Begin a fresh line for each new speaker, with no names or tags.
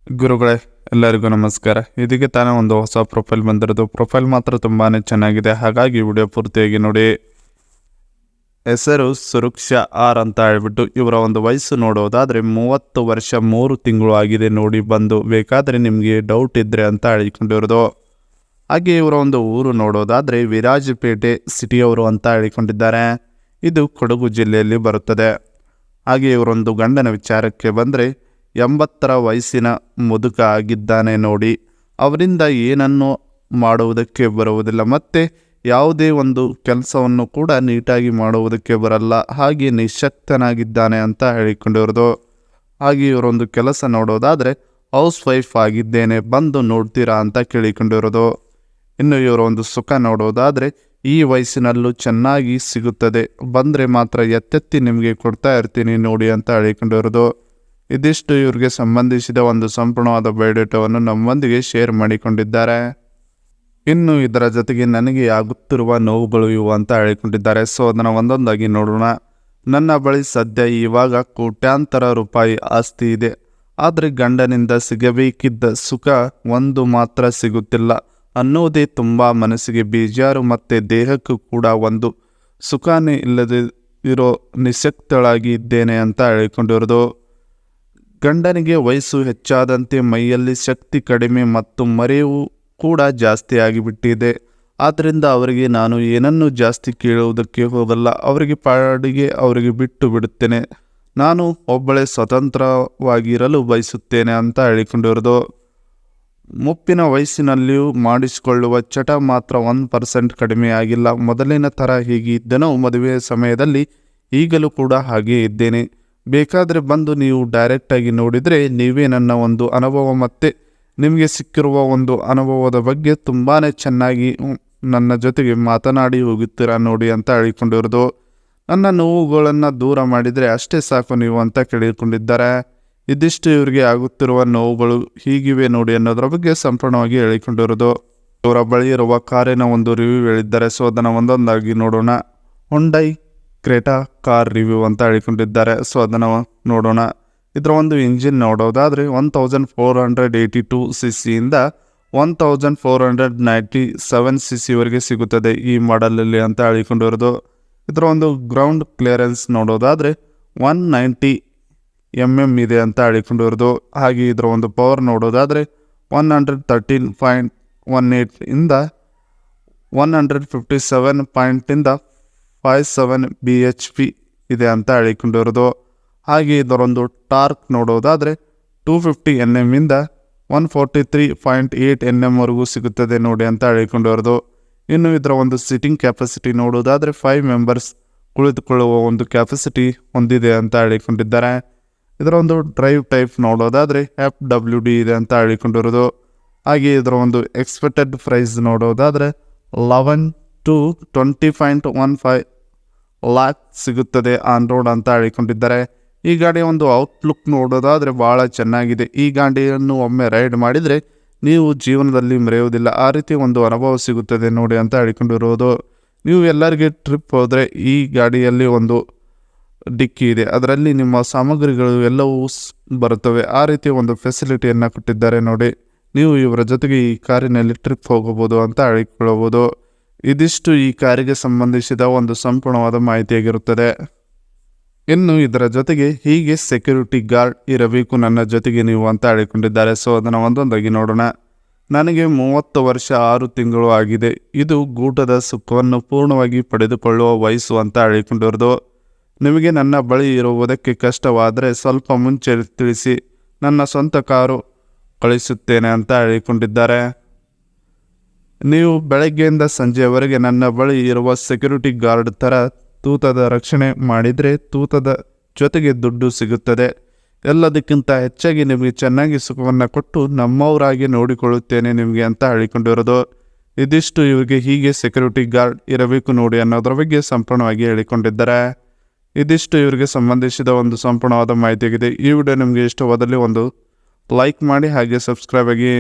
ಗುರುಗಳೇ, ಎಲ್ಲರಿಗೂ ನಮಸ್ಕಾರ. ಇದಕ್ಕೆ ತಾನೇ ಒಂದು ಹೊಸ ಪ್ರೊಫೈಲ್ ಬಂದಿರೋದು. ಪ್ರೊಫೈಲ್ ಮಾತ್ರ ತುಂಬಾ ಚೆನ್ನಾಗಿದೆ, ಹಾಗಾಗಿ ವಿಡಿಯೋ ಪೂರ್ತಿಯಾಗಿ ನೋಡಿ. ಹೆಸರು ಸುರಕ್ಷಾ ಆರ್ ಅಂತ ಹೇಳ್ಬಿಟ್ಟು ಇವರ ಒಂದು ವಯಸ್ಸು ನೋಡೋದಾದರೆ 30 ವರ್ಷ 3 ತಿಂಗಳು ಆಗಿದೆ ನೋಡಿ. ಬಂದು ಬೇಕಾದರೆ ನಿಮಗೆ ಡೌಟ್ ಇದ್ದರೆ ಅಂತ ಹೇಳಿಕೊಂಡಿರೋದು. ಹಾಗೆ ಇವರ ಒಂದು ಊರು ನೋಡೋದಾದರೆ ವಿರಾಜಪೇಟೆ ಸಿಟಿಯವರು ಅಂತ ಹೇಳಿಕೊಂಡಿದ್ದಾರೆ. ಇದು ಕೊಡಗು ಜಿಲ್ಲೆಯಲ್ಲಿ ಬರುತ್ತದೆ. ಹಾಗೆ ಇವರೊಂದು ಗಂಡನ ವಿಚಾರಕ್ಕೆ ಬಂದರೆ 80 ವಯಸ್ಸಿನ ಮುದುಕ ಆಗಿದ್ದಾನೆ ನೋಡಿ. ಅವರಿಂದ ಏನನ್ನು ಮಾಡುವುದಕ್ಕೆ ಬರುವುದಿಲ್ಲ, ಮತ್ತು ಯಾವುದೇ ಒಂದು ಕೆಲಸವನ್ನು ಕೂಡ ನೀಟಾಗಿ ಮಾಡುವುದಕ್ಕೆ ಬರಲ್ಲ. ಹಾಗೆ ನಿಶಕ್ತನಾಗಿದ್ದಾನೆ ಅಂತ ಹೇಳಿಕೊಂಡಿರೋದು. ಹಾಗೆ ಇವರೊಂದು ಕೆಲಸ ನೋಡೋದಾದರೆ ಹೌಸ್ ವೈಫ್ ಆಗಿದ್ದೇನೆ, ಬಂದು ನೋಡ್ತೀರಾ ಅಂತ ಕೇಳಿಕೊಂಡಿರೋದು. ಇನ್ನು ಇವರ ಒಂದು ಸುಖ ನೋಡೋದಾದರೆ ಈ ವಯಸ್ಸಿನಲ್ಲೂ ಚೆನ್ನಾಗಿ ಸಿಗುತ್ತದೆ, ಬಂದರೆ ಮಾತ್ರ ಎತ್ತೆತ್ತಿ ನಿಮಗೆ ಕೊಡ್ತಾ ಇರ್ತೀನಿ ನೋಡಿ ಅಂತ ಹೇಳಿಕೊಂಡಿರೋದು. ಇದಿಷ್ಟು ಇವ್ರಿಗೆ ಸಂಬಂಧಿಸಿದ ಒಂದು ಸಂಪೂರ್ಣವಾದ ಬಯೋಡೇಟಾವನ್ನು ನಮ್ಮೊಂದಿಗೆ ಶೇರ್ ಮಾಡಿಕೊಂಡಿದ್ದಾರೆ. ಇನ್ನು ಇದರ ಜೊತೆಗೆ ನನಗೆ ಆಗುತ್ತಿರುವ ನೋವುಗಳು ಇವು ಅಂತ ಹೇಳಿಕೊಂಡಿದ್ದಾರೆ. ಸೊ ಅದನ್ನು ಒಂದೊಂದಾಗಿ ನೋಡೋಣ. ನನ್ನ ಬಳಿ ಸದ್ಯ ಇವಾಗ ಕೋಟ್ಯಾಂತರ ರೂಪಾಯಿ ಆಸ್ತಿ ಇದೆ, ಆದರೆ ಗಂಡನಿಂದ ಸಿಗಬೇಕಿದ್ದ ಸುಖ ಒಂದು ಮಾತ್ರ ಸಿಗುತ್ತಿಲ್ಲ ಅನ್ನೋದೇ ತುಂಬ ಮನಸ್ಸಿಗೆ ಬೇಜಾರು, ಮತ್ತು ದೇಹಕ್ಕೂ ಕೂಡ ಒಂದು ಸುಖನೇ ಇಲ್ಲದೆ ಇರೋ ನಿಶಕ್ತಳಾಗಿ ಇದ್ದೇನೆ ಅಂತ ಹೇಳಿಕೊಂಡಿರೋದು. ಗಂಡನಿಗೆ ವಯಸ್ಸು ಹೆಚ್ಚಾದಂತೆ ಮೈಯಲ್ಲಿ ಶಕ್ತಿ ಕಡಿಮೆ ಮತ್ತು ಮರೆವು ಕೂಡ ಜಾಸ್ತಿ ಆಗಿಬಿಟ್ಟಿದೆ. ಆದ್ದರಿಂದ ಅವರಿಗೆ ನಾನು ಏನನ್ನೂ ಜಾಸ್ತಿ ಕೇಳುವುದಕ್ಕೆ ಹೋಗಲ್ಲ, ಅವರಿಗೆ ಪಾಡಿಗೆ ಅವರಿಗೆ ಬಿಟ್ಟು ಬಿಡುತ್ತೇನೆ. ನಾನು ಒಬ್ಬಳೇ ಸ್ವತಂತ್ರವಾಗಿರಲು ಬಯಸುತ್ತೇನೆ ಅಂತ ಹೇಳಿಕೊಂಡಿರೋದು. ಮುಪ್ಪಿನ ವಯಸ್ಸಿನಲ್ಲಿಯೂ ಮಾಡಿಸಿಕೊಳ್ಳುವ ಚಟ ಮಾತ್ರ 1% ಕಡಿಮೆ ಆಗಿಲ್ಲ. ಮೊದಲಿನ ಥರ ಹೇಗೆ ಇದ್ದೇನೋ ಮದುವೆಯ ಸಮಯದಲ್ಲಿ ಈಗಲೂ ಕೂಡ ಹಾಗೇ ಇದ್ದೇನೆ. ಬೇಕಾದರೆ ಬಂದು ನೀವು ಡೈರೆಕ್ಟಾಗಿ ನೋಡಿದರೆ ನೀವೇ ನನ್ನ ಒಂದು ಅನುಭವ ಮತ್ತು ನಿಮಗೆ ಸಿಕ್ಕಿರುವ ಒಂದು ಅನುಭವದ ಬಗ್ಗೆ ತುಂಬಾ ಚೆನ್ನಾಗಿ ನನ್ನ ಜೊತೆಗೆ ಮಾತನಾಡಿ ಹೋಗುತ್ತೀರಾ ನೋಡಿ ಅಂತ ಹೇಳಿಕೊಂಡಿರೋದು. ನನ್ನ ನೋವುಗಳನ್ನು ದೂರ ಮಾಡಿದರೆ ಅಷ್ಟೇ ಸಾಕು ನೀವು ಅಂತ ಕೇಳಿಕೊಂಡಿದ್ದಾರೆ. ಇದಿಷ್ಟು ಇವರಿಗೆ ಆಗುತ್ತಿರುವ ನೋವುಗಳು ಹೀಗಿವೆ ನೋಡಿ ಅನ್ನೋದ್ರ ಬಗ್ಗೆ ಸಂಪೂರ್ಣವಾಗಿ ಹೇಳಿಕೊಂಡಿರೋದು. ಇವರ ಬಳಿ ಇರುವ ಕಾರಿನ ಒಂದು ರಿವ್ಯೂ ಹೇಳಿದ್ದಾರೆ. ಸೊ ಅದನ್ನು ಒಂದೊಂದಾಗಿ ನೋಡೋಣ. ಹೊಂಡೈ ಕ್ರೇಟಾ ಕಾರ್ ರಿವ್ಯೂ ಅಂತ ಹೇಳಿಕೊಂಡಿದ್ದಾರೆ. ಸೊ ಅದನ್ನು ನೋಡೋಣ. ಇದರ ಒಂದು ಇಂಜಿನ್ ನೋಡೋದಾದರೆ 1482 cc-ಯಿಂದ 1497 cc-ವರೆಗೆ ಸಿಗುತ್ತದೆ ಈ ಮಾಡೆಲಲ್ಲಿ ಅಂತ ಹೇಳಿಕೊಂಡಿರೋದು. ಇದರ ಒಂದು ಗ್ರೌಂಡ್ ಕ್ಲಿಯರೆನ್ಸ್ ನೋಡೋದಾದರೆ 190 mm ಇದೆ ಅಂತ ಹೇಳಿಕೊಂಡಿರೋದು. ಹಾಗೆ ಇದರ ಒಂದು ಪವರ್ ನೋಡೋದಾದರೆ 113.18 ಇಂದ 157.57 bhp ಇದೆ ಅಂತ ಹೇಳಿಕೊಂಡಿರೋದು. ಹಾಗೆ ಇದರೊಂದು ಟಾರ್ಕ್ ನೋಡೋದಾದರೆ 250 Nm ಇಂದ 143.8 Nm ವರೆಗೂ ಸಿಗುತ್ತದೆ ನೋಡಿ ಅಂತ ಹೇಳಿಕೊಂಡಿರೋದು. ಇನ್ನು ಇದರ ಒಂದು ಸಿಟ್ಟಿಂಗ್ ಕೆಪಾಸಿಟಿ ನೋಡೋದಾದರೆ 5 ಮೆಂಬರ್ಸ್ ಕುಳಿತುಕೊಳ್ಳುವ ಒಂದು ಕೆಪಾಸಿಟಿ ಹೊಂದಿದೆ ಅಂತ ಹೇಳಿಕೊಂಡಿದ್ದಾರೆ. ಇದರ ಒಂದು ಡ್ರೈವ್ ಟೈಪ್ ನೋಡೋದಾದರೆ FWD ಇದೆ ಅಂತ ಹೇಳಿಕೊಂಡಿರೋದು. ಹಾಗೆ ಇದರ ಒಂದು ಎಕ್ಸ್ಪೆಕ್ಟೆಡ್ ಪ್ರೈಸ್ ನೋಡೋದಾದರೆ 11 to 20.15 ಲ್ಯಾಕ್ ಸಿಗುತ್ತದೆ ಆನ್ ರೋಡ್ ಅಂತ ಹೇಳಿಕೊಂಡಿದ್ದಾರೆ. ಈ ಗಾಡಿಯ ಒಂದು ಔಟ್ಲುಕ್ ನೋಡೋದಾದರೆ ಭಾಳ ಚೆನ್ನಾಗಿದೆ. ಈ ಗಾಡಿಯನ್ನು ಒಮ್ಮೆ ರೈಡ್ ಮಾಡಿದರೆ ನೀವು ಜೀವನದಲ್ಲಿ ಮರೆಯುವುದಿಲ್ಲ, ಆ ರೀತಿ ಒಂದು ಅನುಭವ ಸಿಗುತ್ತದೆ ನೋಡಿ ಅಂತ ಹೇಳಿಕೊಂಡಿರೋದು. ನೀವು ಎಲ್ಲರಿಗೆ ಟ್ರಿಪ್ ಹೋದರೆ ಈ ಗಾಡಿಯಲ್ಲಿ ಒಂದು ಡಿಕ್ಕಿ ಇದೆ, ಅದರಲ್ಲಿ ನಿಮ್ಮ ಸಾಮಗ್ರಿಗಳು ಎಲ್ಲವೂ ಬರುತ್ತವೆ. ಆ ರೀತಿ ಒಂದು ಫೆಸಿಲಿಟಿಯನ್ನು ಕೊಟ್ಟಿದ್ದಾರೆ ನೋಡಿ. ನೀವು ಇವರ ಜೊತೆಗೆ ಈ ಕಾರಿನಲ್ಲಿ ಟ್ರಿಪ್ ಹೋಗಬಹುದು ಅಂತ ಹೇಳಿಕೊಳ್ಳಬಹುದು. ಇದಿಷ್ಟು ಈ ಕಾರಿಗೆ ಸಂಬಂಧಿಸಿದ ಒಂದು ಸಂಪೂರ್ಣವಾದ ಮಾಹಿತಿಯಾಗಿರುತ್ತದೆ. ಇನ್ನು ಇದರ ಜೊತೆಗೆ ಹೀಗೆ ಸೆಕ್ಯೂರಿಟಿ ಗಾರ್ಡ್ ಇರಬೇಕು ನನ್ನ ಜೊತೆಗೆ ನೀವು ಅಂತ ಹೇಳಿಕೊಂಡಿದ್ದಾರೆ. ಸೊ ಅದನ್ನು ಒಂದೊಂದಾಗಿ ನೋಡೋಣ. ನನಗೆ 30 ವರ್ಷ 6 ತಿಂಗಳು ಆಗಿದೆ. ಇದು ಗೂಟದ ಸುಖವನ್ನು ಪೂರ್ಣವಾಗಿ ಪಡೆದುಕೊಳ್ಳುವ ವಯಸ್ಸು ಅಂತ ಹೇಳಿಕೊಂಡಿರೋದು. ನಿಮಗೆ ನನ್ನ ಬಳಿ ಇರುವುದಕ್ಕೆ ಕಷ್ಟವಾದರೆ ಸ್ವಲ್ಪ ಮುಂಚೆ ತಿಳಿಸಿ, ನನ್ನ ಸ್ವಂತ ಕಾರು ಕಳಿಸುತ್ತೇನೆ ಅಂತ ಹೇಳಿಕೊಂಡಿದ್ದಾರೆ. ನೀವು ಬೆಳಗ್ಗೆಯಿಂದ ಸಂಜೆಯವರೆಗೆ ನನ್ನ ಬಳಿ ಇರುವ ಸೆಕ್ಯೂರಿಟಿ ಗಾರ್ಡ್ ಥರ ತೂತದ ರಕ್ಷಣೆ ಮಾಡಿದರೆ ತೂತದ ಜೊತೆಗೆ ದುಡ್ಡು ಸಿಗುತ್ತದೆ. ಎಲ್ಲದಕ್ಕಿಂತ ಹೆಚ್ಚಾಗಿ ನಿಮಗೆ ಚೆನ್ನಾಗಿ ಸುಖವನ್ನು ಕೊಟ್ಟು ನಮ್ಮವರಾಗಿ ನೋಡಿಕೊಳ್ಳುತ್ತೇನೆ ನಿಮಗೆ ಅಂತ ಹೇಳಿಕೊಂಡಿರೋದು. ಇದಿಷ್ಟು ಇವರಿಗೆ ಹೀಗೆ ಸೆಕ್ಯೂರಿಟಿ ಗಾರ್ಡ್ ಇರಬೇಕು ನೋಡಿ ಅನ್ನೋದ್ರ ಬಗ್ಗೆ ಸಂಪೂರ್ಣವಾಗಿ ಹೇಳಿಕೊಂಡಿದ್ದಾರೆ. ಇದಿಷ್ಟು ಇವರಿಗೆ ಸಂಬಂಧಿಸಿದ ಒಂದು ಸಂಪೂರ್ಣವಾದ ಮಾಹಿತಿಯಾಗಿದೆ. ಈ ವಿಡಿಯೋ ನಿಮಗೆ ಇಷ್ಟವಾದಲ್ಲಿ ಒಂದು ಲೈಕ್ ಮಾಡಿ, ಹಾಗೆ ಸಬ್ಸ್ಕ್ರೈಬ್ ಆಗಿ.